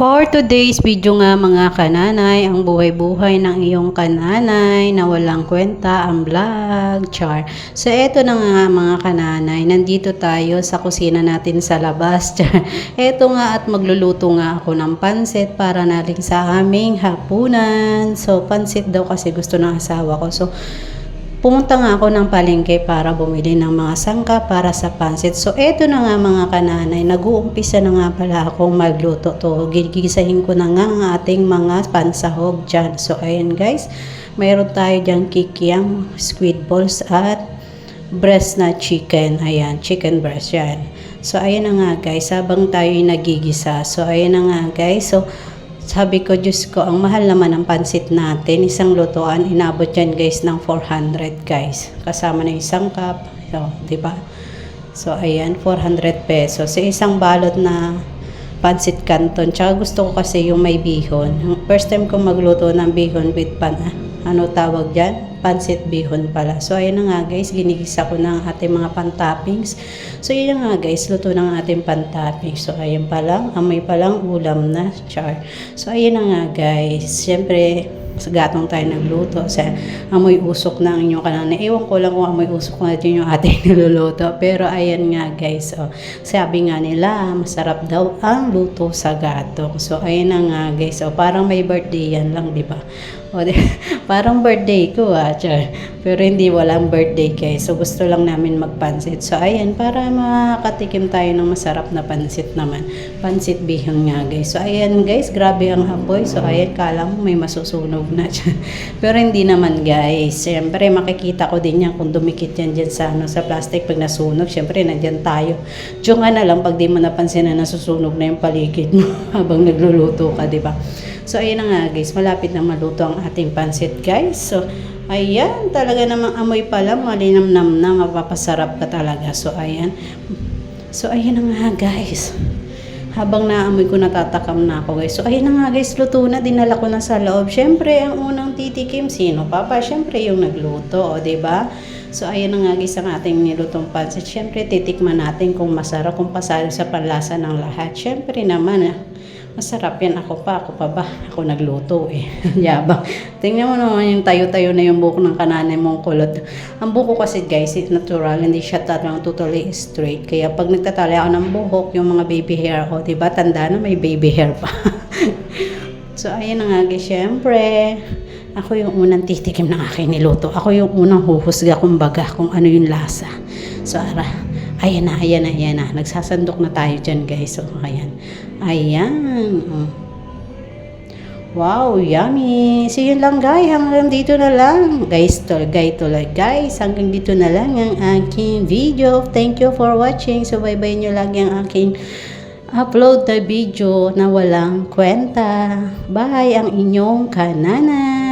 For today's video nga mga kananay, ang buhay-buhay ng iyong kananay na walang kwenta ang vlog, char. So eto na nga mga kananay, nandito tayo sa kusina natin sa labas, char. Eto nga at magluluto nga ako ng pansit para na rin sa aming hapunan. So pansit daw kasi gusto ng asawa ko. So pumunta nga ako ng palengke para bumili ng mga sangka para sa pansit. So, eto na nga mga kananay, nag-uumpisa na nga pala akong magluto to. Gigisahin ko na nga ang ating mga pansahog dyan. So, ayan guys, mayroon tayo dyan kikiam, squid balls at breast na chicken. Ayan, chicken breast yan. So, ayan na nga guys, habang tayo nagigisa. So, ayan na nga guys. So, sabi ko, Diyos ko, ang mahal naman ng pansit natin. Isang lutuan, inabot yan guys ng 400 guys. Kasama na isang cup. So, diba? So, ayan, 400 pesos. So, isang balot na pansit canton. Tsaka gusto ko kasi yung may bihon. First time ko magluto ng bihon with ano tawag dyan? Pansit bihon pala. So, ayan na nga guys, ginigisa ko ng ating mga pan-toppings. So, yun nga guys, luto ng ating pan-toppings. So, ayan pa lang, amoy pa lang, ulam na, char. So, ayan na nga guys, syempre, sa gatong tayo nagluto. Sa amoy usok na ang inyong kanana. Ewan ko lang kung amoy usok na yung ating niluluto. Pero ayan nga guys. So, sabi nga nila, masarap daw ang luto sa gatong. So, ayan na nga guys. So, parang may birthday yan lang, di ba? O, parang birthday ko char. Pero hindi walang birthday guys. So gusto lang namin magpansit. So ayan, para makatikim tayo ng masarap na pansit naman. Pansit bihon nga guys. So ayan guys, grabe ang apoy. So ayan, kala mo may masusunog na dyan. Pero hindi naman guys. Siyempre makikita ko din yan kung dumikit yan dyan sa, sa plastic pag nasunog. Siyempre nandyan tayo. Diyo nga na lang pag di mo napansin na nasusunog na yung paligid mo habang nagluluto ka, diba? So, ayan na nga guys, malapit na maluto ang ating pansit guys. So, ayan, talaga namang amoy pala, malinamnam na, mapapasarap ka talaga. So, ayan. So, ayan na nga guys. Habang naamoy ko, natatakam na ako guys. So, ayan na nga guys, luto na, dinala ko na sa loob. Siyempre, ang unang titikim, sino? Papa, siyempre yung nagluto, o diba? So, ayan na nga guys, ang ating nilutong pansit. Siyempre, titikman natin kung masarap, kung pasalo sa panlasa ng lahat. Siyempre naman, masarap yan. Ako pa ba? Ako nagluto eh. Yabang. Tingnan mo naman yung tayo-tayo na yung buhok ng kananay mong kulot. Ang buhok kasi guys, it's natural. Hindi siya talagang totally straight. Kaya pag nagtatali ako ng buhok, yung mga baby hair ko, diba? Tanda na may baby hair pa. So, ayun na nga guys. Siyempre, ako yung unang titikim ng aking niluto. Ako yung unang huhusga kumbaga kung ano yung lasa. So, ayan na. Nagsasandok na tayo dyan guys. So, ayan. Ayan. Wow, yummy. So, yun lang guys. Hanggang dito na lang. Guys, hanggang dito na lang ang aking video. Thank you for watching. So, bye-bye nyo lagi ang aking upload na video na walang kwenta. Bye, ang inyong kanana.